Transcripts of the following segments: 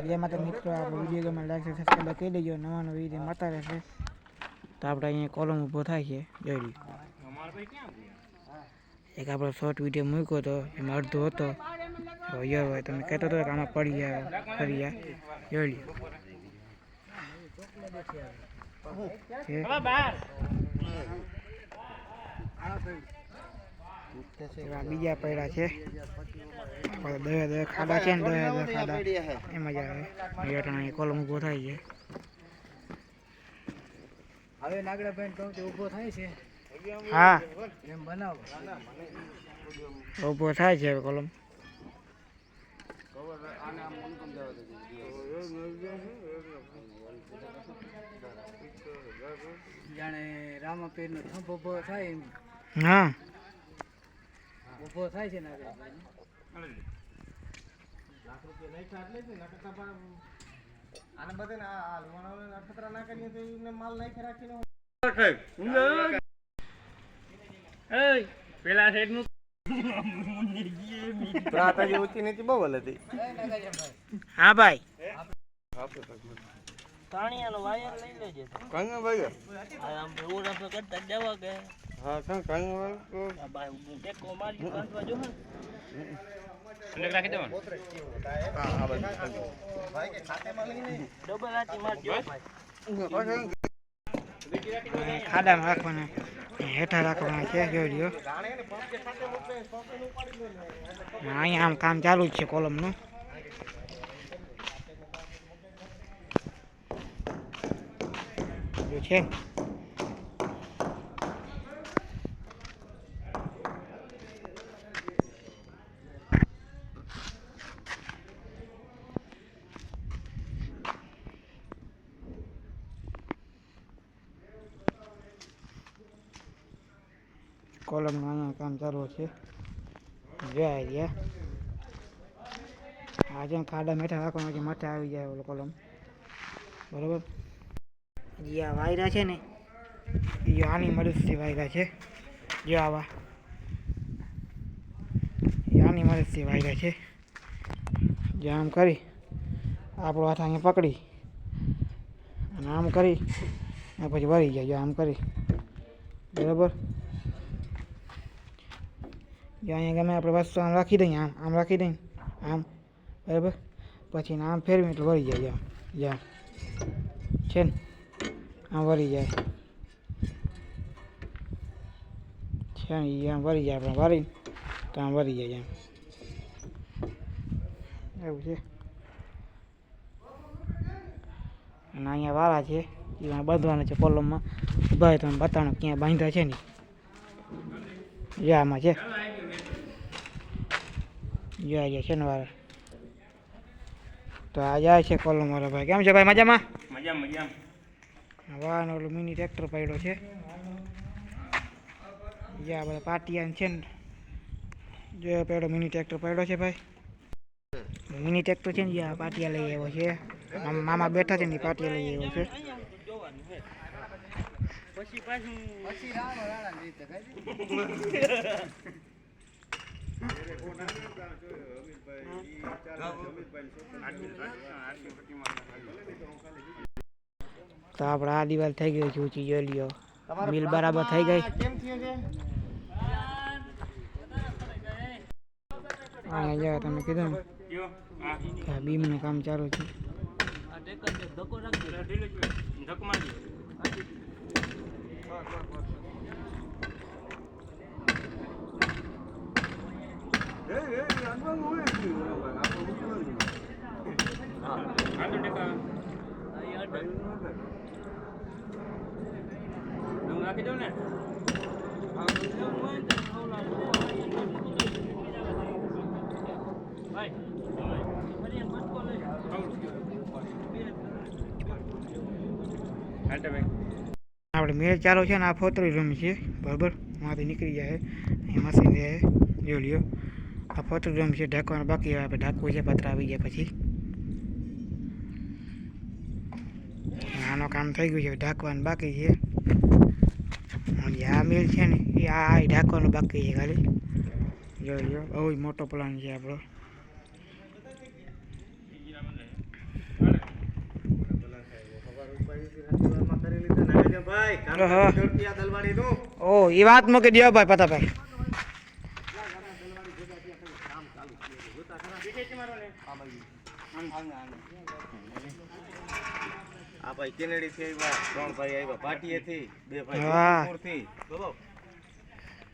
જે માટે મિત્રો આપણો વિડીયો ગમે લાઈક સબસ્ક્રાઈબ કરી દેજો. નવાનો વિડીયો મળતા રહેશે. તો આપણે અહીંયા કોલમ ઊભો થાય છે જોઈ લો. એક આપણો શોર્ટ વિડીયો મૂક્યો હતો એમાં અડધો હતો યાર ભાઈ તમે કહેતો હતો કે આમાં પડી ગયા જોઈ લો. બીજા પડ્યા છે દયા ખાડા છે ને દયા ખાડા એમાં જ આવે કોલમ ઊભો થાય છે. હવે નાગડાભાઈ કહું તો ઊભો થાય છે. હા એમ બનાવો ઊભો થાય છે હવે કોલમ. જાણે રામાપીર નો થંભ ઊભો થાય એમ. હા ઊભો થાય છે નાગડાભાઈ. આને બધે આ હલવાણો ખતરા ના કરીએ તો એને માલ નાખી રાખીને પેલા સાઈડ નું પ્રાતાજી ઊંચી નીચે બહુ હતી. હા ભાઈ કાણિયાનો વાયર લઈ લેજે. કાંગા ભાઈ આમ ઓરફ કરતા દેવા કે હા કાંગા ભાઈ આ ભાઈ ટેકો મારી કાંટવા જો ને રાખી દેવાનું. હા ભાઈ કે ખાતેમાં લઈને ડબલ આટી મારજો ભાઈ. ખાડામાં રાખવાના હેઠા રાખવાના છે જોઈ લો. અહીંયા આમ કામ ચાલુ જ છે કોલમનું. છે કોલમનું અહીંયા કામ ચાલુ છે જોયા ગયા. આજે ખાડા મેઠા રાખવાના માથે આવી જાય ઓલો કોલમ બરોબર. જે આ વાયરા છે ને એ આની મદદથી વાયરા છે. જો આવા આની મદદથી વાયરા છે. જે આમ કરી આપણો હાથ અહીંયા પકડી અને આમ કરી અને પછી વળી જાય. જો આમ કરી બરાબર. જો અહીંયા ગમે આપણે વસ્તુ આમ રાખી દઈએ આમ રાખી દઈએ આમ બરાબર. પછી આમ ફેરવી એટલે વળી જાય. જ્યાં છે ને આમ વળી જાય છે ને એ આમ વળી જાય. આપણે વળી તો આમ વળી જાય એમ એવું છે. અને અહીંયા વાળા છે એ બાંધવાના છે કોલમમાં. ભાઈ તમે બતાવો ક્યાં બાંધ્યા છે ને આમાં છે જોયા છે ને વાળા. તો આ જાય છે કોલમ વાળા ભાઈ. કેમ છે ભાઈ મજામાં? મજા વાહન ઓલું મિની ટ્રેક્ટર પડ્યો છે. જ્યાં બધા પાટિયા છે ને જો પેલો મિની ટ્રેક્ટર પડ્યો છે ભાઈ. મિની ટ્રેક્ટર છે ને જ્યાં પાટિયા લઈ આવ્યો છે. મામા બેઠા છે ને પાટિયા લઈ આવ્યો છે. પછી પાછું પછી રાણા રીતે તો આપણે આ દિવાલ થઈ ગઈ છે ઊંચી જોઈ લ્યો. બિલ બરાબર થઈ ગઈ. અહીંયા તમે કીધું ને બીમનું કામ ચાલુ છે. નાખી દઉં ને આપણે મેળ ચાલુ છે ને આ ફોતરી રૂમ છે બરાબર. માંથી નીકળી જાય અહીં મશીન રહે જોઈ લ્યો. આ ફોતરી રૂમ છે ઢાંકવાનું બાકી હવે આપણે ઢાંકવું છે પતરા આવી ગયા પછી. આનું કામ થઈ ગયું છે ઢાંકવાનું બાકી છે. આ મેળ છે ને એ આ ઢાંકવાનું બાકી છે ખાલી જોઈ લો. બહુ મોટો પ્લાન છે આપણો. ભાઈ ઓહો. ઝડપી આ દલવાડી નું ઓ એ વાત મૂકી દો ભાઈ પતાભાઈ. આ ભાઈ કેનેડી થી આવ્યા 3 ભાઈ આવ્યા પાટીએથી 2 ભાઈ વાહ. જોધપુરથી બોલો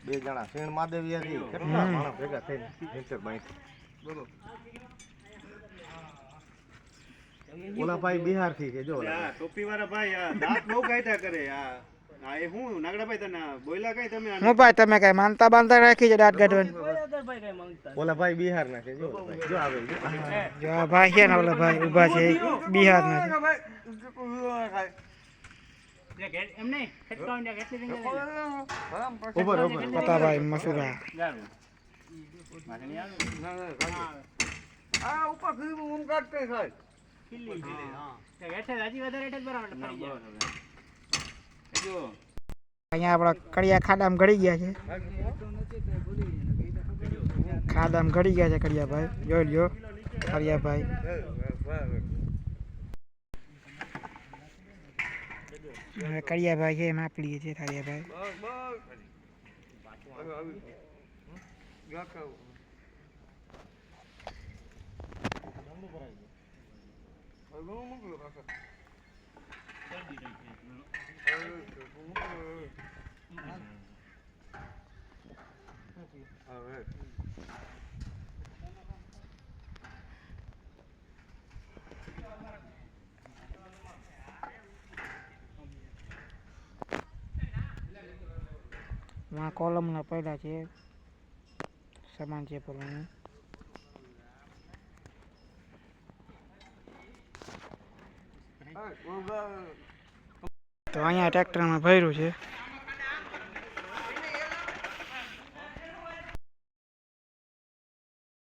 2 જણા શેણ માદેવિયાથી કેટલા માણસ ભેગા થઈને ભાઈ બોલો ઓલા ભાઈ બિહાર થી છે જો ટોપી વાળા ભાઈ આ દાંત બહુ કાઢ્યા કરે આ આ એ હું નાગડાભાઈ તને બોયલા કઈ તમે હું ભાઈ તમે કઈ માનતા બાંધતા રાખી છે દાંત કાઢવાની? ઓલા ભાઈ બિહાર ના છે જો ભાઈ જો આવે જો આ ભાઈ છે ને ઓલા ભાઈ ઊભા છે બિહારના છે. ઉભર ઉભર પતાભાઈ મસુરા. આ ઉપર થી હું કાઢતે સાહેબ અહીંયા આપણા કડિયા ખાડામાં ગળી ગયા છે. ખાડામાં ગળી ગયા છે કડિયાભાઈ. જોઈ લ્યો કડિયાભાઈ. હવે કડિયાભાઈ છે એમ આપી છે કડિયાભાઈ. માં કોલમના પડ્યા છે સામાન છે પ્રમાણે. તો અહીંયા ટ્રેક્ટરમાં ભર્યું છે.